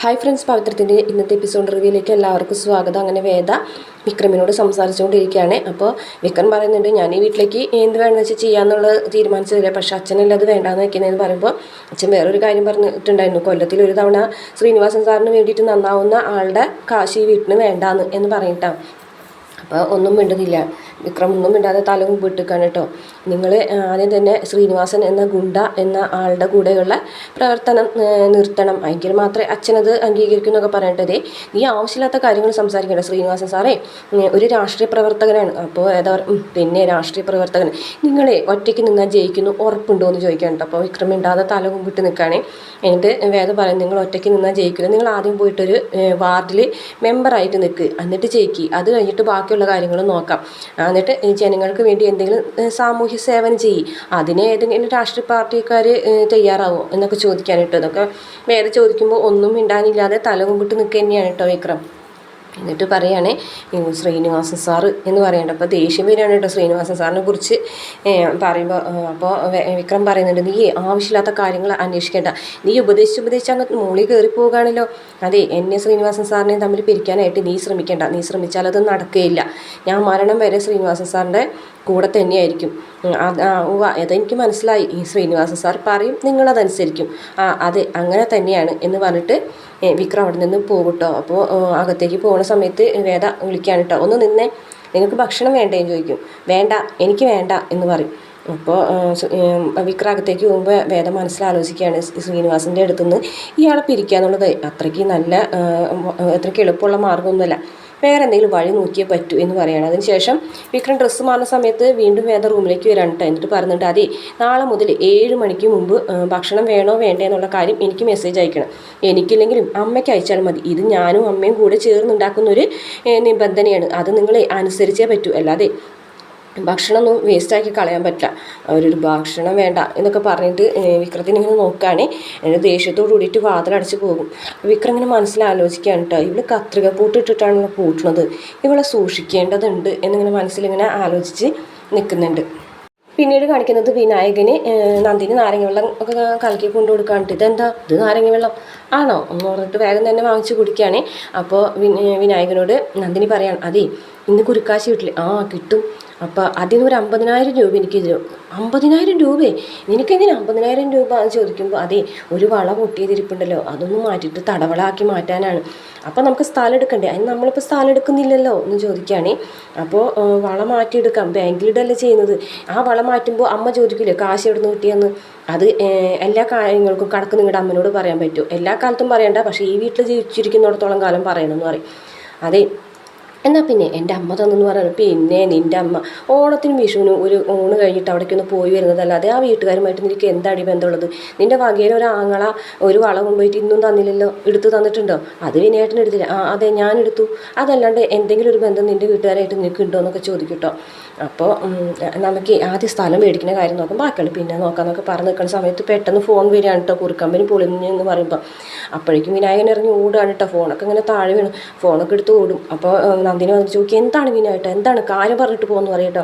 Hi friends, പവിത്രത്തിൻ്റെ ഇന്നത്തെ episode റിവ്യൂയിലേക്ക് എല്ലാവർക്കും സ്വാഗതം. അങ്ങനെ വേദ വിക്രമിനോട് സംസാരിച്ചുകൊണ്ടിരിക്കുകയാണ്. അപ്പോൾ വിക്രം പറയുന്നുണ്ട്, ഞാൻ ഈ വീട്ടിലേക്ക് എന്ത് വേണമെന്ന് വെച്ചാൽ ചെയ്യാമെന്നുള്ള തീരുമാനിച്ചതില്ല, പക്ഷേ അച്ഛനല്ല അത് വേണ്ടാന്ന് വെക്കുന്നതെന്ന് പറയുമ്പോൾ അച്ഛൻ വേറൊരു കാര്യം പറഞ്ഞിട്ടുണ്ടായിരുന്നു. കൊല്ലത്തിൽ ഒരു തവണ ശ്രീനിവാസൻ സാറിന് വേണ്ടിയിട്ട് നന്നാവുന്ന ആളുടെ കാശ് ഈ വീട്ടിന് വേണ്ടാന്ന് എന്ന് പറഞ്ഞിട്ടാണ്. അപ്പോൾ ഒന്നും മിണ്ടുന്നില്ല. വിക്രം ഒന്നും മിണ്ടാതെ തല മുമ്പിട്ടിക്കാണ് കേട്ടോ. നിങ്ങൾ ആദ്യം തന്നെ ശ്രീനിവാസൻ എന്ന ഗുണ്ട എന്ന ആളുടെ കൂടെയുള്ള പ്രവർത്തനം നിർത്തണം, എങ്കിൽ മാത്രമേ അച്ഛനത് അംഗീകരിക്കും എന്നൊക്കെ പറഞ്ഞിട്ടതേ നീ ആവശ്യമില്ലാത്ത കാര്യങ്ങൾ സംസാരിക്കേണ്ട. ശ്രീനിവാസൻ സാറേ ഒരു രാഷ്ട്രീയ പ്രവർത്തകനാണ്. അപ്പോൾ ഏതാ പിന്നെ രാഷ്ട്രീയ പ്രവർത്തകൻ നിങ്ങളെ ഒറ്റയ്ക്ക് നിന്നാൽ ജയിക്കുന്നു ഉറപ്പുണ്ടോ എന്ന് ചോദിക്കാൻ കേട്ടോ. അപ്പോൾ വിക്രം മിണ്ടാതെ തല മുമ്പിട്ട് നിൽക്കുകയാണ്. എന്നിട്ട് വേദ പറയും, നിങ്ങൾ ഒറ്റയ്ക്ക് നിന്നാൽ ജയിക്കില്ല, നിങ്ങൾ ആദ്യം പോയിട്ടൊരു വാർഡിൽ മെമ്പറായിട്ട് നിൽക്കുക, എന്നിട്ട് ജയിക്കുക, അത് കഴിഞ്ഞിട്ട് ബാക്കിയുള്ള കാര്യങ്ങൾ നോക്കാം. എന്നിട്ട് ജനങ്ങൾക്ക് വേണ്ടി എന്തെങ്കിലും സാമൂഹ്യ സേവനം ചെയ്യും, അതിന് ഏതെങ്കിലും രാഷ്ട്രീയ പാർട്ടിക്കാർ തയ്യാറാവോ എന്നൊക്കെ ചോദിക്കാനിട്ടോ. ഇതൊക്കെ വേറെ ചോദിക്കുമ്പോൾ ഒന്നും മിണ്ടാനില്ലാതെ തല മുമ്പിട്ട് നിൽക്കുക തന്നെയാണ് കേട്ടോ വിക്രം. എന്നിട്ട് പറയുകയാണേ ശ്രീനിവാസൻ സാറ് എന്ന് പറയണ്ട. അപ്പോൾ ദേഷ്യം വരികയാണ് കേട്ടോ ശ്രീനിവാസൻ സാറിനെ കുറിച്ച് പറയുമ്പോൾ. അപ്പോൾ വിക്രം പറയുന്നുണ്ട്, നീ ആവശ്യമില്ലാത്ത കാര്യങ്ങൾ അന്വേഷിക്കേണ്ട, നീ ഉപദേശിച്ച് അങ്ങ് മുകളിൽ കയറി പോവുകയാണല്ലോ. അതെ, എന്നെ ശ്രീനിവാസൻ സാറിനെ തമ്മിൽ പിരിക്കാനായിട്ട് നീ ശ്രമിക്കേണ്ട, നീ ശ്രമിച്ചാൽ അത് നടക്കുകയില്ല. ഞാൻ മരണം വരെ ശ്രീനിവാസൻ സാറിൻ്റെ കൂടെ തന്നെയായിരിക്കും. അതെനിക്ക് മനസ്സിലായി, ഈ ശ്രീനിവാസൻ സാർ പറയും നിങ്ങളതനുസരിക്കും. അതെ അങ്ങനെ തന്നെയാണ് എന്ന് പറഞ്ഞിട്ട് വിക്രം അവിടെ നിന്ന് പോകട്ടോ. അപ്പോൾ അകത്തേക്ക് പോകുന്ന സമയത്ത് വേദ വിളിക്കുകയാണ് കേട്ടോ, ഒന്ന് നിന്നേ, നിങ്ങൾക്ക് ഭക്ഷണം വേണ്ടേന്ന് ചോദിക്കും. വേണ്ട, എനിക്ക് വേണ്ട എന്ന് പറയും. അപ്പോൾ വിക്രം അകത്തേക്ക് പോകുമ്പോൾ വേദ മനസ്സിലാലോചിക്കുകയാണ്, ശ്രീനിവാസൻ്റെ അടുത്തുനിന്ന് ഇയാളെ പിരിക്കുക എന്നുള്ളത് അത്രയ്ക്ക് എളുപ്പമുള്ള മാർഗ്ഗമൊന്നുമല്ല, വേറെ എന്തെങ്കിലും വഴി നോക്കിയേ പറ്റൂ എന്ന് പറയുകയാണ്. അതിനുശേഷം വിക്രം ഡ്രസ്സ് മാറുന്ന സമയത്ത് വീണ്ടും വേദ റൂമിലേക്ക് വരാൻ കേട്ടോ. എന്നിട്ട് പറയുന്നുണ്ട്, അതെ നാളെ മുതൽ 7 മണിക്ക് മുമ്പ് ഭക്ഷണം വേണോ വേണ്ടേ എന്നുള്ള കാര്യം എനിക്ക് മെസ്സേജ് അയക്കണം, എനിക്കില്ലെങ്കിലും അമ്മയ്ക്ക് അയച്ചാൽ മതി. ഇത് ഞാനും അമ്മയും കൂടെ ചേർന്നുണ്ടാക്കുന്നൊരു നിബന്ധനയാണ്, അത് നിങ്ങൾ അനുസരിച്ചേ പറ്റൂ, അല്ലാതെ ഭക്ഷണമൊന്നും വേസ്റ്റാക്കി കളയാൻ പറ്റില്ല. അവരൊരു ഭക്ഷണം വേണ്ട എന്നൊക്കെ പറഞ്ഞിട്ട് വിക്രത്തിന് ഇങ്ങനെ നോക്കുകയാണ്. എന്നിട്ട് ദേഷ്യത്തോട് കൂടിയിട്ട് വാതിലടച്ച് പോകും. വിക്രം ഇങ്ങനെ മനസ്സിലാലോചിക്കുകയാണ് കേട്ടോ, ഇവള് കത്രിക പൂട്ടിട്ടിട്ടാണല്ലോ പൂട്ടുന്നത്, ഇവളെ സൂക്ഷിക്കേണ്ടതുണ്ട് എന്നിങ്ങനെ മനസ്സിലിങ്ങനെ ആലോചിച്ച് നിൽക്കുന്നുണ്ട്. പിന്നീട് കാണിക്കുന്നത് വിനായകന് നന്ദിനി നാരങ്ങ വെള്ളം ഒക്കെ കലക്കി കൊണ്ടു കൊടുക്കാനിട്ട്, ഇതെന്താ ഇത് നാരങ്ങ വെള്ളം ആണോ എന്ന് പറഞ്ഞിട്ട് വേഗം തന്നെ വാങ്ങിച്ച് കുടിക്കുകയാണ്. അപ്പോൾ വിനായകനോട് നന്ദിനി പറയാണ്, അതെ ഇന്ന് കുരുക്കാശി വീട്ടിൽ കിട്ടും, അപ്പോൾ അതിന് ഒരു 50,000 രൂപ എനിക്ക് തരും. 50,000 രൂപയെ നിനക്കെങ്ങനെ 50,000 രൂപ എന്ന് ചോദിക്കുമ്പോൾ, അതെ ഒരു വള പൊട്ടിയതിരിപ്പുണ്ടല്ലോ അതൊന്നും മാറ്റിയിട്ട് തടവളാക്കി മാറ്റാനാണ്. അപ്പോൾ നമുക്ക് സ്ഥലം എടുക്കണ്ടേ, അതിന് നമ്മളിപ്പോൾ സ്ഥലം എടുക്കുന്നില്ലല്ലോ എന്ന് ചോദിക്കുകയാണേ. അപ്പോൾ വള മാറ്റിയെടുക്കാം, ബാങ്കിലിടല്ലേ ചെയ്യുന്നത്. ആ വള മാറ്റുമ്പോൾ അമ്മ ചോദിക്കില്ലേ കാശ് എവിടെ നിന്ന് കിട്ടിയെന്ന്. അത് എല്ലാ കാര്യങ്ങൾക്കും കണക്ക് നിങ്ങളുടെ അമ്മനോട് പറയാൻ പറ്റുമോ? എല്ലാ കാലത്തും പറയണ്ട, പക്ഷേ ഈ വീട്ടിൽ ജീവിച്ചിരിക്കുന്നിടത്തോളം കാലം പറയണമെന്ന് പറയും. അതെ എന്നാൽ പിന്നെ എൻ്റെ അമ്മ തന്നെന്ന് പറയുന്നത്, പിന്നെ നിൻ്റെ അമ്മ ഓണത്തിനും വിഷുവിനും ഒരു ഊണ് കഴിഞ്ഞിട്ട് അവിടേക്കൊന്ന് പോയി വരുന്നതല്ലാതെ ആ വീട്ടുകാരുമായിട്ട് നിനക്ക് എന്താടി ബന്ധമുള്ളത്? നിൻ്റെ വകയിൽ ഒരു ആങ്ങള ഒരു വള കൊണ്ടുപോയിട്ട് ഇന്നും തന്നില്ലല്ലോ, എടുത്ത് തന്നിട്ടുണ്ടോ? അത് വിനയേട്ടൻ എടുത്തില്ല. അതെ ഞാൻ എടുത്തു, അതല്ലാണ്ട് എന്തെങ്കിലും ഒരു ബന്ധം നിൻ്റെ വീട്ടുകാരായിട്ട് നിനക്ക് ഉണ്ടോ എന്നൊക്കെ ചോദിക്കട്ടോ. അപ്പോൾ നമുക്ക് ആദ്യം സ്ഥലം മേടിക്കുന്ന കാര്യം നോക്കാം, ബാക്കിയുള്ളൂ പിന്നെ നോക്കാമെന്നൊക്കെ പറഞ്ഞ് നിൽക്കുന്ന സമയത്ത് പെട്ടെന്ന് ഫോൺ വരികയാണ് കേട്ടോ, കുറുക്കമ്പനി പൊളിഞ്ഞെന്ന് പറയുമ്പോൾ. അപ്പോഴേക്കും വിനായകൻ ഇറങ്ങി ഓടുകയാണ് കേട്ടോ, ഫോണൊക്കെ ഇങ്ങനെ താഴെ വീണു, ഫോണൊക്കെ എടുത്ത് ഓടും. അപ്പോൾ നന്ദിനി വന്നിട്ട് ചോദിക്കും, എന്താണ് വിനായിട്ട്, എന്താണ് കാര്യം പറഞ്ഞിട്ട് പോകുമെന്ന് പറയട്ടോ.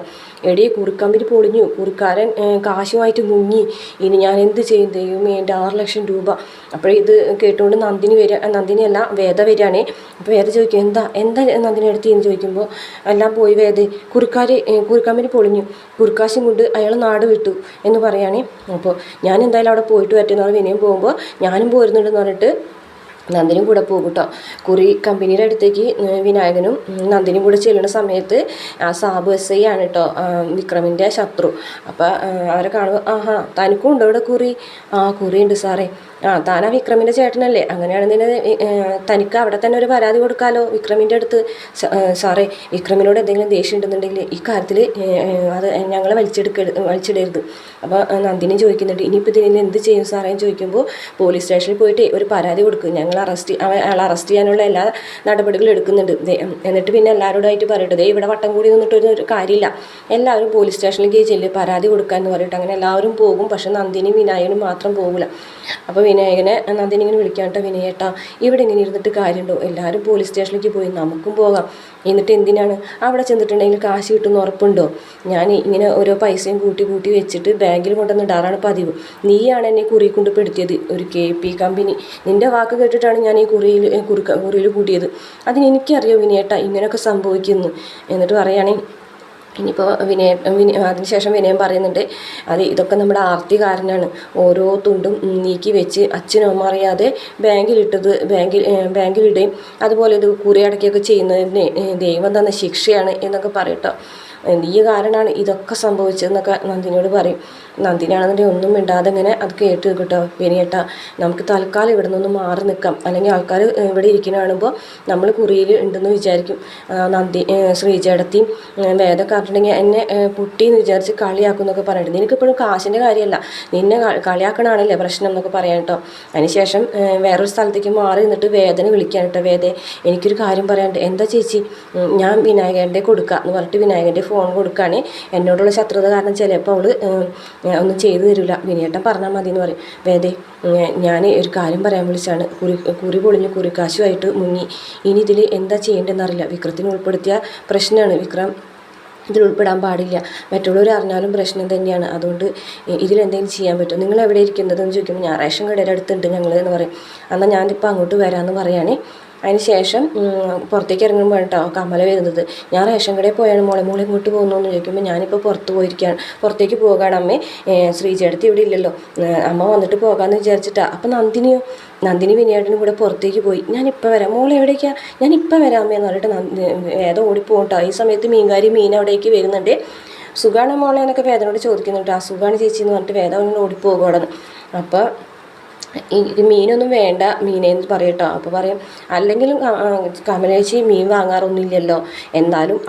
എടീ കുറുക്കമ്പനി പൊളിഞ്ഞു, കുറുക്കാരൻ കാശുമായിട്ട് മുങ്ങി, ഇനി ഞാൻ എന്ത് ചെയ്യും ദൈവമേ, എൻ്റെ 6 ലക്ഷം രൂപ. അപ്പോൾ ഇത് കേട്ടുകൊണ്ട് നന്ദിനിയല്ല വേദ വരികയാണേ. അപ്പോൾ വേദ ചോദിക്കും, എന്താ നന്ദിനി എടുത്തിന്ന് ചോദിക്കുമ്പോൾ, എല്ലാം പോയി വേദ, കുറുക്കമ്പനി പൊളിഞ്ഞു, കുറുക്കാശും കൊണ്ട് അയാൾ നാട് വിട്ടു എന്ന് പറയുകയാണേ. അപ്പോൾ ഞാൻ എന്തായാലും അവിടെ പോയിട്ട് പറ്റുന്ന വിനയം പോകുമ്പോൾ ഞാനും പോരുന്നുണ്ടെന്ന് പറഞ്ഞിട്ട് നന്ദിനും കൂടെ പോകും കേട്ടോ. കുറി കമ്പനിയുടെ അടുത്തേക്ക് വിനായകനും നന്ദിനും കൂടെ ചെല്ലുന്ന സമയത്ത് സാബു SI ആണ് കേട്ടോ വിക്രമിൻ്റെ ശത്രു. അപ്പോൾ അവരെ കാണുമ്പോൾ, തനിക്കും ഉണ്ടോ ഇവിടെ കുറി? കുറി ഉണ്ട് സാറേ. താനാ വിക്രമിൻ്റെ ചേട്ടനല്ലേ, അങ്ങനെയാണെന്നുണ്ടെങ്കിൽ തനിക്ക് അവിടെ തന്നെ ഒരു പരാതി കൊടുക്കാമല്ലോ വിക്രമിൻ്റെ അടുത്ത്. സാറേ വിക്രമിനോട് എന്തെങ്കിലും ദേഷ്യം ഉണ്ടെന്നുണ്ടെങ്കിൽ ഈ കാര്യത്തിൽ അത് ഞങ്ങളെ വലിച്ചിടരുത്. അപ്പോൾ നന്ദിനി ചോദിക്കുന്നുണ്ട്, ഇനിയിപ്പോൾ ഇതിന് എന്ത് ചെയ്യും സാറേ എന്ന് ചോദിക്കുമ്പോൾ, പോലീസ് സ്റ്റേഷനിൽ പോയിട്ട് ഒരു പരാതി കൊടുക്കും, ഞങ്ങൾ അയാളെ അറസ്റ്റ് ചെയ്യാനുള്ള എല്ലാ നടപടികളും എടുക്കുന്നുണ്ട്. എന്നിട്ട് പിന്നെ എല്ലാവരോടായിട്ട് പറയട്ടെ, ഇവിടെ വട്ടം കൂടി നിന്നിട്ടൊരു കാര്യമില്ല, എല്ലാവരും പോലീസ് സ്റ്റേഷനിലേക്ക് ചെല്ല് പരാതി കൊടുക്കാമെന്ന് പറഞ്ഞിട്ട് അങ്ങനെ എല്ലാവരും പോകും. പക്ഷെ നന്ദിനി വിനായകനും മാത്രം പോകില്ല. അപ്പോൾ വിനായകനെ നന്ദിനി ഇങ്ങനെ വിളിക്കാൻ കേട്ടോ, വിനയേട്ടാ ഇവിടെ ഇങ്ങനെ ഇരുന്നിട്ട് കാര്യമുണ്ടോ, എല്ലാവരും പോലീസ് സ്റ്റേഷനിലേക്ക് പോയി, നമുക്കും പോകാം. എന്നിട്ട് എന്തിനാണ് അവിടെ ചെന്നിട്ടുണ്ടെങ്കിൽ കാശ് കിട്ടുമെന്ന് ഉറപ്പുണ്ടോ? ഞാൻ ഇങ്ങനെ ഓരോ പൈസയും കൂട്ടി കൂട്ടി വെച്ചിട്ട് ബാങ്കിൽ കൊണ്ടുവന്നിടാറാണ് പതിവ്. നീയാണ് എന്നെ കുറി കൊണ്ട് പെടുത്തിയത്, ഒരു KP കമ്പനി. നിൻ്റെ വാക്ക് കേട്ടിട്ടാണ് ഞാൻ ഈ കുറിയിൽ കൂട്ടിയത്. അതിനെനിക്കറിയോ വിനയേട്ടാ ഇങ്ങനെയൊക്കെ സംഭവിക്കുന്നു. എന്നിട്ട് പറയുകയാണെങ്കിൽ ഇനിയിപ്പോൾ അതിനുശേഷം വിനയം പറയുന്നുണ്ട്, ഇതൊക്കെ നമ്മുടെ ആർത്തി കാരനാണ്. ഓരോ തുണ്ടും നീക്കി വെച്ച് അച്ഛനും അമ്മ അറിയാതെ ബാങ്കിലിടുകയും അതുപോലെ ഇത് കുറി അടക്കുകയൊക്കെ ചെയ്യുന്നതിന് ദൈവം തന്ന ശിക്ഷയാണ് എന്നൊക്കെ പറയട്ടോ. ഈ കാരണമാണ് ഇതൊക്കെ സംഭവിച്ചതെന്നൊക്കെ നന്ദിനിയോട് പറയും. നന്ദിനിയാണെന്നുണ്ടെങ്കിൽ ഒന്നും മിണ്ടാതെ ഇങ്ങനെ അത് കേട്ട് കേട്ടോ, വിനയേട്ടാ നമുക്ക് തൽക്കാലം ഇവിടെ നിന്നൊന്ന് മാറി നിൽക്കാം, അല്ലെങ്കിൽ ആൾക്കാർ ഇവിടെ ഇരിക്കുന്ന കാണുമ്പോൾ നമ്മൾ കുറിയിൽ ഉണ്ടെന്ന് വിചാരിക്കും. ശ്രീചേടത്തിയും വേദമൊക്കെ പറഞ്ഞിട്ടുണ്ടെങ്കിൽ എന്നെ പുട്ടിന്ന് വിചാരിച്ച് കളിയാക്കും എന്നൊക്കെ പറഞ്ഞിട്ട്, നിനക്കിപ്പോഴും കാശിൻ്റെ കാര്യമല്ല, നിന്നെ കളിയാക്കണാണല്ലേ പ്രശ്നം എന്നൊക്കെ പറയാം കേട്ടോ. അതിനുശേഷം വേറൊരു സ്ഥലത്തേക്ക് മാറി നിന്നിട്ട് വേദന വിളിക്കാൻ കേട്ടോ, എനിക്കൊരു കാര്യം പറയാനുണ്ട്. എന്താ ചേച്ചി? ഞാൻ വിനായകൻ്റെ കൊടുക്കുക എന്ന് പറഞ്ഞിട്ട് വിനായകൻ്റെ ഫോൺ കൊടുക്കുകയാണ്. എന്നോടുള്ള ശത്രുത കാരണം ചിലപ്പോൾ അവൾ ഒന്നും ചെയ്തു തരില്ല, വിനയേട്ടൻ പറഞ്ഞാൽ മതി എന്ന് പറയും. ഞാൻ ഒരു കാര്യം പറയാൻ വിളിച്ചാണ്, കുറി പൊളിഞ്ഞ് കുറിക്കാശുമായിട്ട് മുങ്ങി. ഇനി ഇതിൽ എന്താ ചെയ്യേണ്ടതെന്നറിയില്ല. വിക്രത്തിന് ഉൾപ്പെടുത്തിയ പ്രശ്നമാണ്, വിക്രം ഇതിൽ ഉൾപ്പെടാൻ പാടില്ല. മറ്റുള്ളവർ അറിഞ്ഞാലും പ്രശ്നം തന്നെയാണ്. അതുകൊണ്ട് ഇതിലെന്തെങ്കിലും ചെയ്യാൻ പറ്റും. നിങ്ങൾ എവിടെ ഇരിക്കുന്നതെന്ന് ചോദിക്കുമ്പോൾ ഞാൻ റേഷൻ കടയുടെ അടുത്തുണ്ട് ഞങ്ങൾ എന്ന് പറയും. എന്നാൽ ഞാനിപ്പോൾ അങ്ങോട്ട് വരാമെന്ന് പറയുകയാണ്. അതിന് ശേഷം പുറത്തേക്ക് ഇറങ്ങുമ്പോൾ കേട്ടോ കമല വരുന്നത്. ഞാൻ റേഷൻ കടയിൽ പോയാണ് മോളെ ഇങ്ങോട്ട് പോകുന്നു എന്ന് ചോദിക്കുമ്പോൾ ഞാനിപ്പോൾ പുറത്തേക്ക് പോകാണ് അമ്മേ, ശ്രീചേടത്തി ഇവിടെ ഇല്ലല്ലോ, അമ്മ വന്നിട്ട് പോകാമെന്ന് വിചാരിച്ചിട്ടാണ്. അപ്പം നന്ദിനി വിനയേട്ടനും കൂടെ പുറത്തേക്ക് പോയി. ഞാനിപ്പോൾ വരാം മോളെ, എവിടേക്കാണ്? ഞാനിപ്പോൾ വരാം അമ്മയെന്ന് പറഞ്ഞിട്ട് വേദം ഓടിപ്പോകട്ടോ. ഈ സമയത്ത് മീൻ അവിടേക്ക് വരുന്നുണ്ട്. സുഖാണ് മോളെ എന്നൊക്കെ വേദനോട് ചോദിക്കുന്നുണ്ട്. ആ സുഖാണ് ചേച്ചി എന്ന് പറഞ്ഞിട്ട് വേദം അങ്ങനെ ഓടിപ്പോകുകയാണ്. അപ്പോൾ ഇത് മീനൊന്നും വേണ്ട മീനേന്ന് പറയട്ടോ. അപ്പോൾ പറയും അല്ലെങ്കിലും കമലേച്ചി മീൻ വാങ്ങാറൊന്നുമില്ലല്ലോ, എന്നാലും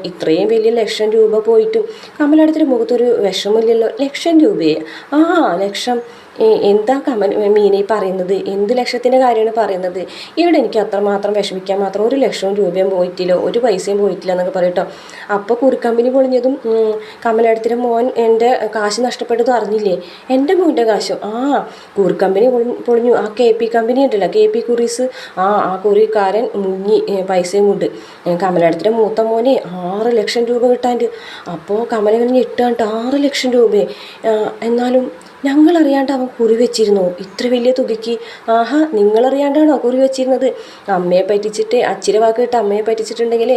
ഇത്രയും വലിയ ₹1,00,000 പോയിട്ടും കമലടുത്തൊരു മുഖത്തൊരു വിഷമില്ലല്ലോ. ₹1,00,000? ലക്ഷം എന്താ മീനെ പറയുന്നത്? എന്ത് ലക്ഷത്തിൻ്റെ കാര്യമാണ് പറയുന്നത്? ഇവിടെ എനിക്ക് അത്രമാത്രം വിഷമിക്കാൻ മാത്രം ₹1,00,000 പോയിട്ടില്ലോ, ഒരു പൈസയും പോയിട്ടില്ല എന്നൊക്കെ പറയട്ടോ. അപ്പോൾ കുറിക്കമ്പനി പൊളിഞ്ഞതും കമലടുത്തിൻ്റെ മോൻ എൻ്റെ കാശ് നഷ്ടപ്പെട്ടതും അറിഞ്ഞില്ലേ? എൻ്റെ മോൻ്റെ കാശും കുറിക്കമ്പനി പൊളിഞ്ഞു. ആ KP കമ്പനി ഉണ്ടല്ലോ, KP കുറീസ്, ആ കുറിക്കാരൻ മുങ്ങി പൈസയും കൊണ്ട്. കമലടുത്തിൻ്റെ മൂത്ത മോനെ ₹6,00,000 കിട്ടാണ്ട്. അപ്പോൾ കമല ഞെട്ടാണ്ട് ₹6,00,000. എന്നാലും ഞങ്ങളറിയാണ്ട് അവൻ കുറി വെച്ചിരുന്നു ഇത്ര വലിയ തുകയ്ക്ക്? നിങ്ങളറിയാണ്ടാണോ കുറി വെച്ചിരുന്നത്? അമ്മയെ പറ്റിച്ചിട്ട് അച്ചിര വാക്ക് കേട്ട് അമ്മയെ പറ്റിച്ചിട്ടുണ്ടെങ്കിൽ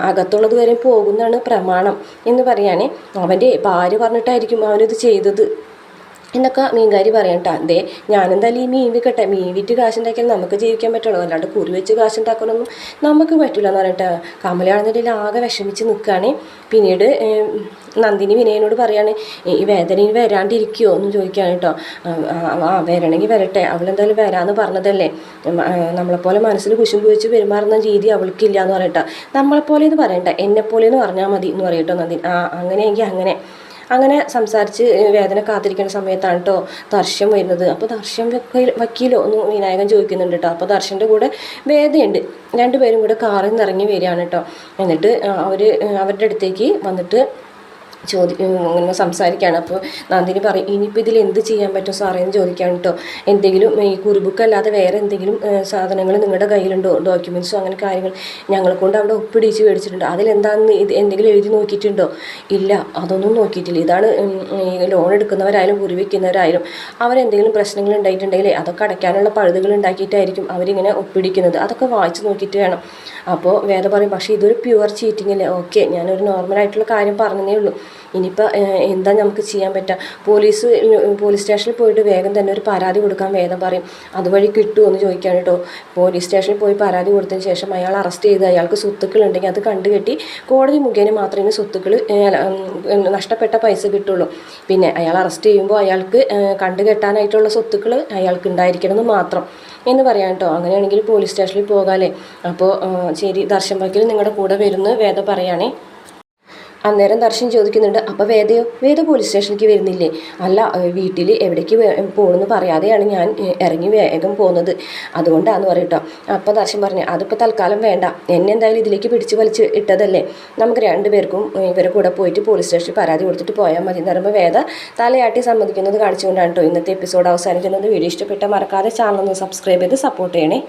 അകത്തുള്ളത് വരെ പോകുന്നതാണ് പ്രമാണം എന്ന് പറയാനേ. അവൻ്റെ ഭാര്യ പറഞ്ഞിട്ടായിരിക്കും അവനിത് ചെയ്തത് എന്നൊക്കെ മീൻകാരി പറയാം കേട്ടോ. ഞാനെന്തായാലും ഈ മീൻ വിൽക്കട്ടെ, മീൻ വിറ്റ് കാശുണ്ടാക്കിയാൽ നമുക്ക് ജീവിക്കാൻ പറ്റുള്ളൂ, അല്ലാണ്ട് കുറി വെച്ച് കാശുണ്ടാക്കാനൊന്നും നമുക്ക് പറ്റില്ല എന്ന് പറഞ്ഞിട്ട് കമലയാണെന്നുണ്ടെങ്കിൽ ആകെ വിഷമിച്ച് നിൽക്കുകയാണ്. പിന്നീട് നന്ദിനി വിനയനോട് പറയാണ്, ഈ വേദനയിൽ വരാണ്ടിരിക്കുമോ എന്ന് ചോദിക്കുകയാണ് കേട്ടോ. വരണമെങ്കിൽ വരട്ടെ, അവളെന്തായാലും വരാമെന്ന് പറഞ്ഞതല്ലേ, നമ്മളെപ്പോലെ മനസ്സിൽ കുശുമ്പ് വെച്ച് പെരുമാറുന്ന രീതി അവൾക്കില്ല എന്ന് പറയട്ടോ. നമ്മളെപ്പോലെ എന്ന് പറയണ്ട, എന്നെപ്പോലെ എന്ന് പറഞ്ഞാൽ മതി എന്ന് പറയട്ടോ നന്ദിനി. അങ്ങനെയെങ്കിൽ അങ്ങനെ സംസാരിച്ച് വേദന കാത്തിരിക്കുന്ന സമയത്താണ് കേട്ടോ ദർശൻ വരുന്നത്. അപ്പോൾ ദർശൻ വക്കീലോ എന്ന് വിനായകൻ ചോദിക്കുന്നുണ്ട് കേട്ടോ. അപ്പോൾ ദർശൻ്റെ കൂടെ വേദയുണ്ട്. രണ്ടുപേരും കൂടെ കാറിൽ നിന്ന് ഇറങ്ങി വരികയാണ് കേട്ടോ. എന്നിട്ട് അവരുടെ അടുത്തേക്ക് വന്നിട്ട് ഇങ്ങനെ സംസാരിക്കുകയാണ്. അപ്പോൾ നന്ദിനി പറയും, ഇനിയിപ്പോൾ ഇതിൽ എന്ത് ചെയ്യാൻ പറ്റും സാറേ എന്ന് ചോദിക്കുകയാണ് കേട്ടോ. എന്തെങ്കിലും ഈ കുറിബുക്ക് അല്ലാതെ വേറെ എന്തെങ്കിലും സാധനങ്ങൾ നിങ്ങളുടെ കയ്യിലുണ്ടോ, ഡോക്യുമെൻറ്റ്സോ അങ്ങനെ കാര്യങ്ങൾ? ഞങ്ങളെ കൊണ്ട് അവിടെ ഒപ്പിടിച്ച് മേടിച്ചിട്ടുണ്ട്, അതിലെന്താണെന്ന് എന്തെങ്കിലും എഴുതി നോക്കിയിട്ടുണ്ടോ? ഇല്ല, അതൊന്നും നോക്കിയിട്ടില്ല. ഇതാണ് ഈ ലോൺ എടുക്കുന്നവരായാലും കുറി വയ്ക്കുന്നവരായാലും അവരെന്തെങ്കിലും പ്രശ്നങ്ങൾ ഉണ്ടായിട്ടുണ്ടെങ്കിൽ അതൊക്കെ അടയ്ക്കാനുള്ള പഴുതുകൾ ഉണ്ടാക്കിയിട്ടായിരിക്കും അവരിങ്ങനെ ഒപ്പിടിക്കുന്നത്, അതൊക്കെ വായിച്ച് നോക്കിയിട്ട് വേണം. അപ്പോൾ വേദ പറയും, പക്ഷേ ഇതൊരു പ്യുവർ ചീറ്റിംഗ് അല്ലേ? ഓക്കെ, ഞാനൊരു നോർമലായിട്ടുള്ള കാര്യം പറഞ്ഞതേ ഉള്ളൂ, ഇനിയിപ്പോൾ എന്താ നമുക്ക് ചെയ്യാൻ പറ്റുക? പോലീസ് സ്റ്റേഷനിൽ പോയിട്ട് വേഗം തന്നെ ഒരു പരാതി കൊടുക്കാൻ വേദം പറയും. അതുവഴി കിട്ടുമോ എന്ന് ചോദിക്കാൻ കേട്ടോ. പോലീസ് സ്റ്റേഷനിൽ പോയി പരാതി കൊടുത്തതിന് ശേഷം അയാൾ അറസ്റ്റ് ചെയ്ത് അയാൾക്ക് സ്വത്തുക്കൾ ഉണ്ടെങ്കിൽ അത് കണ്ടുകെട്ടി കോടതി മുഖേന മാത്രമേ സ്വത്തുക്കൾ നഷ്ടപ്പെട്ട പൈസ കിട്ടുള്ളൂ. പിന്നെ അയാൾ അറസ്റ്റ് ചെയ്യുമ്പോൾ അയാൾക്ക് കണ്ടുകെട്ടാനായിട്ടുള്ള സ്വത്തുക്കൾ അയാൾക്ക് ഉണ്ടായിരിക്കണമെന്ന് മാത്രം എന്ന് പറയാം കേട്ടോ. അങ്ങനെയാണെങ്കിൽ പോലീസ് സ്റ്റേഷനിൽ പോകാമല്ലേ? അപ്പോൾ ശരി, ദർശൻ വക്കീൽ നിങ്ങളുടെ കൂടെ വരുന്നു വേദ പറയുകയാണേ. അന്നേരം ദർശൻ ചോദിക്കുന്നുണ്ട്, അപ്പോൾ വേദയോ? വേദ പോലീസ് സ്റ്റേഷനിലേക്ക് വരുന്നില്ലേ? അല്ല, വീട്ടിൽ എവിടേക്ക് പോകണമെന്ന് പറയാതെയാണ് ഞാൻ ഇറങ്ങി വേഗം പോകുന്നത്, അതുകൊണ്ടാന്ന് പറയട്ടോ. അപ്പോൾ ദർശൻ പറഞ്ഞു, അതിപ്പോൾ തൽക്കാലം വേണ്ട, എന്നെ എന്തായാലും ഇതിലേക്ക് പിടിച്ച് വലിച്ച് ഇട്ടതല്ലേ, നമുക്ക് രണ്ടുപേർക്കും ഇവരെ കൂടെ പോയിട്ട് പോലീസ് സ്റ്റേഷനിൽ പരാതി കൊടുത്തിട്ട് പോയാൽ മതി എന്ന് പറയുമ്പോൾ വേദ തലയാട്ടി സമ്മതിക്കുന്നത് കാണിച്ചുകൊണ്ടാണ് കേട്ടോ ഇന്നത്തെ എപ്പിസോഡ് അവസാനിക്കുന്നത്. വീഡിയോ ഇഷ്ടപ്പെട്ട മറക്കാതെ ചാനൽ ഒന്ന് സബ്സ്ക്രൈബ് ചെയ്ത് സപ്പോർട്ട് ചെയ്യണേ.